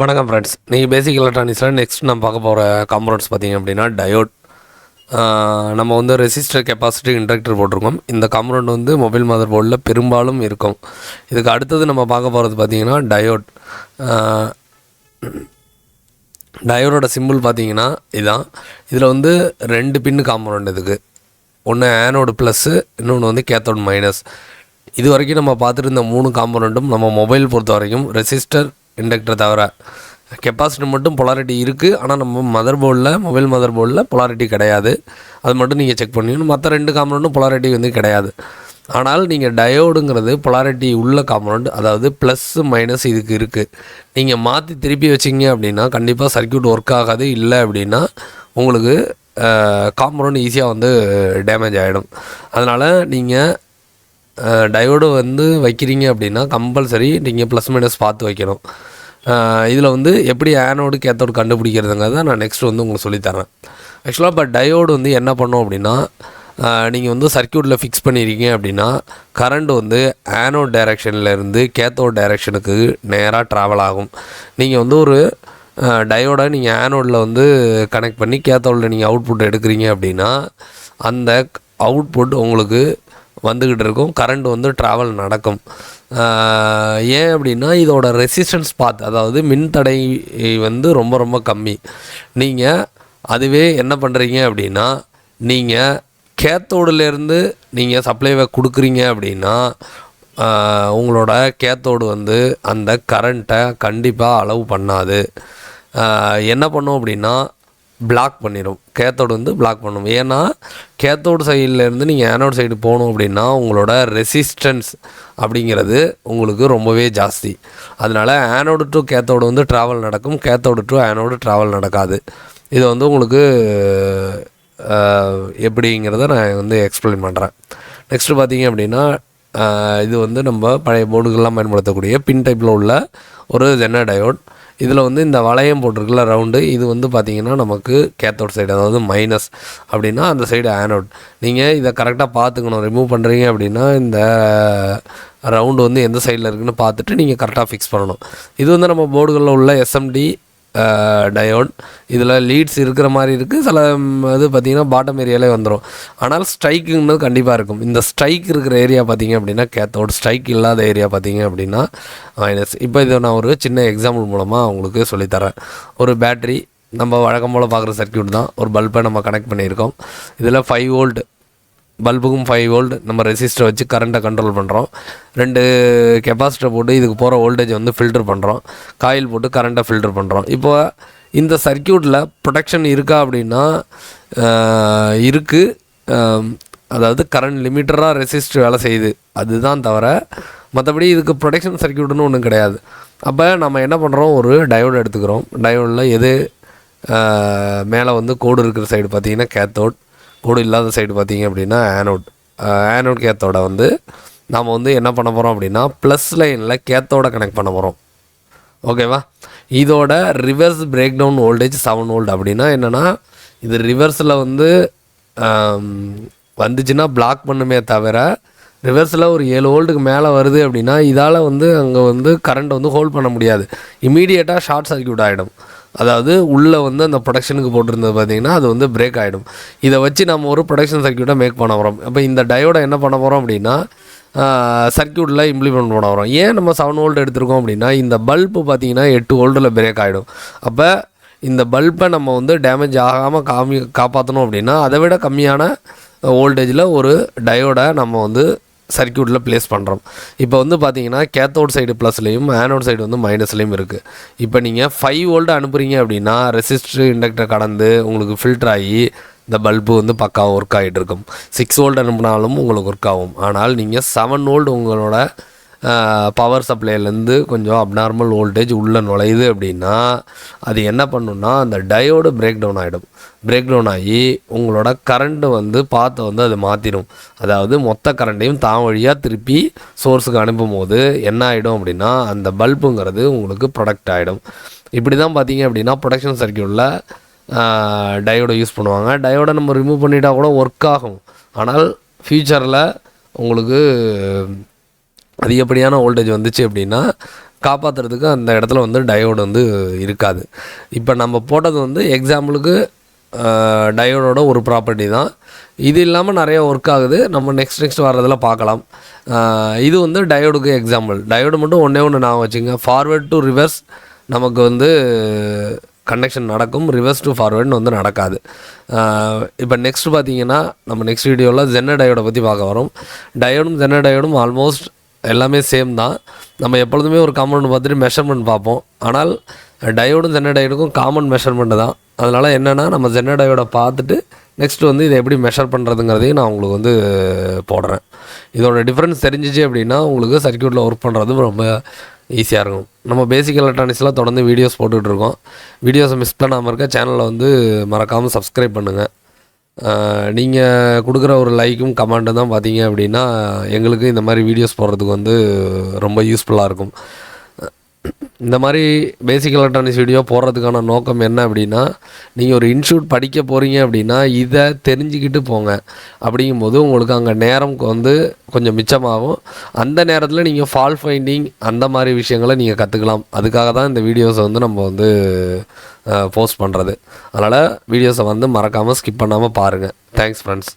வணக்கம் ஃப்ரெண்ட்ஸ். நீங்கள் பேசிக் எலக்ட்ரானிக்ஸில் நெக்ஸ்ட் நம்ம பார்க்க போகிற காம்பனண்ட்ஸ் பார்த்திங்க அப்படின்னா டயோட். நம்ம வந்து ரெசிஸ்டர் கெப்பாசிட்டி இண்டக்டர் போட்டிருக்கோம். இந்த காம்பனண்ட் வந்து மொபைல் மதர் போர்டில் பெரும்பாலும் இருக்கும். இதுக்கு அடுத்தது நம்ம பார்க்க போகிறது பார்த்திங்கன்னா டயோட். டயோடோட சிம்பிள் பார்த்திங்கன்னா இதுதான். இதில் வந்து 2 பின்னு காம்பனண்ட் இதுக்கு. ஒன்று ஆனோடு ப்ளஸ்ஸு, இன்னொன்று வந்து கேத்தோடு மைனஸ். இது வரைக்கும் நம்ம பார்த்துட்டு இந்த 3 காம்பனண்ட்டும் நம்ம மொபைல் பொறுத்த வரைக்கும் ரெசிஸ்டர் இண்டக்டர் தவிர கெப்பாசிட்டி மட்டும் பொலாரிட்டி இருக்குது. ஆனால் நம்ம மொபைல் மதர் போர்டில் பொலாரிட்டி கிடையாது. அது மட்டும் நீங்கள் செக் பண்ணிக்கணும். மற்ற 2 காம்பனண்ட்டும் பொலாரிட்டி வந்து கிடையாது. ஆனால் நீங்கள் டயோடுங்கிறது பொலாரிட்டி உள்ள காம்பனண்ட், அதாவது ப்ளஸ் மைனஸ் இதுக்கு இருக்குது. நீங்கள் மாற்றி திருப்பி வச்சிங்க அப்படின்னா கண்டிப்பாக சர்க்யூட் ஒர்க் ஆகாது. இல்லை அப்படின்னா உங்களுக்கு காம்பனண்ட் ஈஸியாக வந்து டேமேஜ் ஆகிடும். அதனால் நீங்கள் டயோடு வந்து வைக்கிறீங்க அப்படின்னா கம்பல்சரி நீங்கள் ப்ளஸ் மைனஸ் பார்த்து வைக்கணும். இதில் வந்து எப்படி ஆனோடு கேத்தோடு கண்டுபிடிக்கிறதுங்கிறத நான் நெக்ஸ்ட் வந்து உங்களுக்கு சொல்லித்தரேன். ஆக்சுவலாக இப்போ டயோடு வந்து என்ன பண்ணோம் அப்படின்னா, நீங்கள் வந்து சர்க்யூட்டில் ஃபிக்ஸ் பண்ணியிருக்கீங்க அப்படின்னா கரண்ட் வந்து ஆனோட் டைரெக்ஷன்லேருந்து கேத்தோட் டைரெக்ஷனுக்கு நேராக ட்ராவல் ஆகும். நீங்கள் வந்து ஒரு டயோடை நீங்கள் ஆனோடில் வந்து கனெக்ட் பண்ணி கேத்தோடில் நீங்கள் அவுட்புட் எடுக்கிறீங்க அப்படின்னா அந்த அவுட்புட் உங்களுக்கு வந்துக்கிட்டு இருக்கும். கரண்ட் வந்து ட்ராவல் நடக்கும். ஏன் அப்படின்னா இதோட ரெசிஸ்டன்ஸ் பாத், அதாவது மின்தடை வந்து ரொம்ப ரொம்ப கம்மி. நீங்கள் அதுவே என்ன பண்ணுறீங்க அப்படின்னா, நீங்கள் கேத்தோடுலேருந்து நீங்கள் சப்ளைவை கொடுக்குறீங்க அப்படின்னா உங்களோட கேத்தோடு வந்து அந்த கரண்ட்டை கண்டிப்பாக அலோவ் பண்ணாது. என்ன பண்ணும் அப்படின்னா பிளாக் பண்ணிடும். கேத்தோடு வந்து பிளாக் பண்ணும். ஏன்னா கேத்தோடு சைட்லேருந்து நீங்கள் ஆனோட் சைடு போகணும் அப்படின்னா உங்களோட ரெசிஸ்டன்ஸ் அப்படிங்கிறது உங்களுக்கு ரொம்பவே ஜாஸ்தி. அதனால் ஆனோடு டு கேத்தோடு வந்து ட்ராவல் நடக்கும், கேத்தோடு டு ஆனோடு ட்ராவல் நடக்காது. இது வந்து உங்களுக்கு எப்படிங்கிறத நான் வந்து எக்ஸ்பிளைன் பண்ணுறேன். நெக்ஸ்ட்டு பார்த்தீங்க அப்படின்னா இது வந்து நம்ம பழைய போர்டுகள்லாம் பயன்படுத்தக்கூடிய பின் டைப்பில் உள்ள ஒரு ஜென்னர் டயோட். இதில் வந்து இந்த வளையம் போட்டிருக்குல்ல ரவுண்டு, இது வந்து பார்த்திங்கன்னா நமக்கு கேத்தோட் சைடு, அதாவது மைனஸ் அப்படின்னா அந்த சைடு ஆனோட். நீங்கள் இதை கரெக்டாக பார்த்துக்கணும். ரிமூவ் பண்ணுறீங்க அப்படின்னா இந்த ரவுண்டு வந்து எந்த சைடில் இருக்குதுன்னு பார்த்துட்டு நீங்கள் கரெக்டாக ஃபிக்ஸ் பண்ணணும். இது வந்து நம்ம போர்டுகளில் உள்ள எஸ்எம்டி டயோட். இதில் லீட்ஸ் இருக்கிற மாதிரி இருக்குது. சில இது பார்த்திங்கன்னா பாட்டம் ஏரியாலே வந்துடும். ஆனால் ஸ்ட்ரைக்குன்னு கண்டிப்பாக இருக்கும். இந்த ஸ்ட்ரைக் இருக்கிற ஏரியா பார்த்திங்க அப்படின்னா கேத்தோட், ஸ்ட்ரைக் இல்லாத ஏரியா பார்த்திங்க அப்படின்னா மைனஸ். இப்போ இதை நான் ஒரு சின்ன எக்ஸாம்பிள் மூலமாக உங்களுக்கு சொல்லித்தரேன். ஒரு பேட்ரி நம்ம வழக்கம் போல் பார்க்குற சர்க்யூட் தான். ஒரு பல்பை நம்ம கனெக்ட் பண்ணியிருக்கோம். இதில் 5 வோல்ட் பல்புக்கும் 5 வோல்ட் நம்ம ரெசிஸ்டர் வச்சு கரண்ட்டை கண்ட்ரோல் பண்ணுறோம். 2 கெப்பாசிட்டர் போட்டு இதுக்கு போகிற வோல்டேஜ் வந்து ஃபில்டர் பண்ணுறோம். காயில் போட்டு கரண்ட்டை ஃபில்டர் பண்ணுறோம். இப்போ இந்த சர்க்யூட்டில் ப்ரொடெக்ஷன் இருக்கா அப்படின்னா இருக்குது. அதாவது கரண்ட் லிமிட்டராக ரெசிஸ்டர் வேலை செய்யுது, அதுதான் தவிர மற்றபடி இதுக்கு ப்ரொடெக்ஷன் சர்க்யூட்னு ஒன்றும் கிடையாது. அப்போ நம்ம என்ன பண்ணுறோம், ஒரு டயோடு எடுத்துக்கிறோம். டயோடில் எது மேலே வந்து கோடு இருக்கிற சைடு பார்த்திங்கன்னா கேத்தோட், கோடு இல்லாத சைடு பார்த்திங்க அப்படின்னா ஆனோட் கேத்தோட வந்து நாம் வந்து என்ன பண்ண போகிறோம் அப்படின்னா ப்ளஸ் லைனில் கேத்தோட கனெக்ட் பண்ண போகிறோம். ஓகேவா? இதோட reverse breakdown voltage 7 volt. அப்படின்னா என்னென்னா இது ரிவர்ஸில் வந்து வந்துச்சுன்னா பிளாக் பண்ணுமே தவிர ரிவர்ஸில் ஒரு 7 வோல்ட்டுக்கு மேலே வருது அப்படின்னா இதால் வந்து அங்கே வந்து கரண்ட் வந்து ஹோல்ட் பண்ண முடியாது. இமீடியட்டாக ஷார்ட் சர்க்யூட் ஆகிடும். அதாவது உள்ளே வந்து அந்த ப்ரொடக்ஷனுக்கு போட்டிருந்தது பார்த்திங்கன்னா அது வந்து பிரேக் ஆகிடும். இதை வச்சு நம்ம ஒரு ப்ரொடக்ஷன் சர்க்யூட்டை மேக் பண்ண போகிறோம். அப்போ இந்த டயோடை என்ன பண்ண போகிறோம் அப்படின்னா சர்க்யூட்டில் இம்ப்ளிமெண்ட் பண்ண போகிறோம். ஏன் நம்ம 7 வோல்ட் எடுத்திருக்கோம் அப்படின்னா இந்த பல்பு பார்த்திங்கன்னா 8 வோல்ட்டில் பிரேக் ஆகிடும். அப்போ இந்த பல்பை நம்ம வந்து டேமேஜ் ஆகாமல் காப்பாற்றணும் அப்படின்னா அதை விட கம்மியான வோல்டேஜில் ஒரு டயோடை நம்ம வந்து சர்க்யூட்டில் ப்ளேஸ் பண்ணுறோம். இப்போ வந்து பார்த்தீங்கன்னா கேத்தோட் சைடு ப்ளஸ்லேயும் ஆனோட் சைடு வந்து மைனஸ்லேயும் இருக்குது. இப்போ நீங்கள் 5 வோல்ட் அனுப்புகிறீங்க அப்படின்னா ரெசிஸ்டர் இண்டக்டர் கடந்து உங்களுக்கு ஃபில்டர் ஆகி இந்த பல்பு வந்து பக்காவாக ஒர்க் ஆகிட்டு இருக்கும். 6 வோல்ட் அனுப்புனாலும் உங்களுக்கு ஒர்க் ஆகும். ஆனால் நீங்கள் 7 வோல்ட் உங்களோட பவர் சப்ளைலேருந்து கொஞ்சம் அப்நார்மல் வோல்டேஜ் உள்ளே நுழையுது அப்படின்னா அது என்ன பண்ணுன்னா அந்த டயோடு பிரேக் டவுன் ஆகிடும். பிரேக் டவுன் ஆகி உங்களோட கரண்ட்டு வந்து பாத்தை வந்து அது மாற்றிடும். அதாவது மொத்த கரண்ட்டையும் தான் வழியாக திருப்பி சோர்ஸுக்கு அனுப்பும் போது என்ன ஆகிடும் அப்படின்னா அந்த பல்புங்கிறது உங்களுக்கு ப்ரொடக்ட் ஆகிடும். இப்படி தான் பார்த்தீங்க அப்படின்னா ப்ரொடக்ஷன் சர்க்யூட்டில் டயோடை யூஸ் பண்ணுவாங்க. டயோடை நம்ம ரிமூவ் பண்ணிட்டால் கூட ஒர்க் ஆகும். ஆனால் ஃப்யூச்சரில் உங்களுக்கு அதிகப்படியான வோல்டேஜ் வந்துச்சு அப்படின்னா காப்பாற்றுறதுக்கு அந்த இடத்துல வந்து டயோடு வந்து இருக்காது. இப்போ நம்ம போட்டது வந்து எக்ஸாம்பிளுக்கு டயோடோட ஒரு ப்ராப்பர்ட்டி தான். இது இல்லாமல் நிறைய ஒர்க் ஆகுது, நம்ம நெக்ஸ்ட் வர்றதில் பார்க்கலாம். இது வந்து டயோடுக்கு எக்ஸாம்பிள். டயோடு மட்டும் ஒன்று நான் வச்சுங்க, ஃபார்வேர்ட் டு ரிவர்ஸ் நமக்கு வந்து கனெக்ஷன் நடக்கும், ரிவர்ஸ் டு ஃபார்வேர்டுன்னு வந்து நடக்காது. இப்போ நெக்ஸ்ட் பார்த்தீங்கன்னா நம்ம நெக்ஸ்ட் வீடியோவில் ஜென்னர் டயோடை பற்றி பார்க்க வரோம். டயோடும் ஜென்னர் டயோடும் ஆல்மோஸ்ட் எல்லாமே சேம் தான். நம்ம எப்பொழுதுமே ஒரு காம்பவுண்ட் பார்த்துட்டு மெஷர்மெண்ட் பார்ப்போம். ஆனால் டயோடும் ஜென்னர் டயோடுக்கும் காமன் மெஷர்மெண்ட்டு தான். அதனால் என்னென்னா நம்ம ஜென்னர் டயோடை பார்த்துட்டு நெக்ஸ்ட் வந்து இதை எப்படி மெஷர் பண்ணுறதுங்கிறதையும் நான் உங்களுக்கு வந்து போடுறேன். இதோட டிஃப்ரென்ஸ் தெரிஞ்சிச்சு அப்படின்னா உங்களுக்கு சர்க்யூட்டில் ஒர்க் பண்ணுறது ரொம்ப ஈஸியாக இருக்கும். நம்ம பேசிக் எலக்ட்ரானிக்ஸ்லாம் தொடர்ந்து வீடியோஸ் போட்டுட்ருக்கோம். வீடியோஸை மிஸ் பண்ணாமல் இருக்க சேனலில் வந்து மறக்காமல் சப்ஸ்கிரைப் பண்ணுங்கள். நீங்கள் கொடுக்குற ஒரு லைக்கும் கமெண்ட்டும் தான் பார்த்தீங்க அப்படின்னா எங்களுக்கு இந்த மாதிரி வீடியோஸ் போடுறதுக்கு வந்து ரொம்ப யூஸ்ஃபுல்லாக இருக்கும். இந்த மாதிரி பேசிக் எலக்ட்ரானிக்ஸ் வீடியோ போடுறதுக்கான நோக்கம் என்ன அப்படின்னா, நீங்கள் ஒரு இன்ஸ்டியூட் படிக்க போகிறீங்க அப்படின்னா இதை தெரிஞ்சுக்கிட்டு போங்க. அப்படிங்கும்போது உங்களுக்கு அங்கே நேரம் வந்து கொஞ்சம் மிச்சமாகும். அந்த நேரத்தில் நீங்கள் ஃபால் ஃபைண்டிங் அந்த மாதிரி விஷயங்களை நீங்கள் கற்றுக்கலாம். அதுக்காக தான் இந்த வீடியோஸை வந்து நம்ம வந்து போஸ்ட் பண்ணுறது. அதனால் வீடியோஸை வந்து மறக்காமல் ஸ்கிப் பண்ணாமல் பாருங்கள். Thanks friends.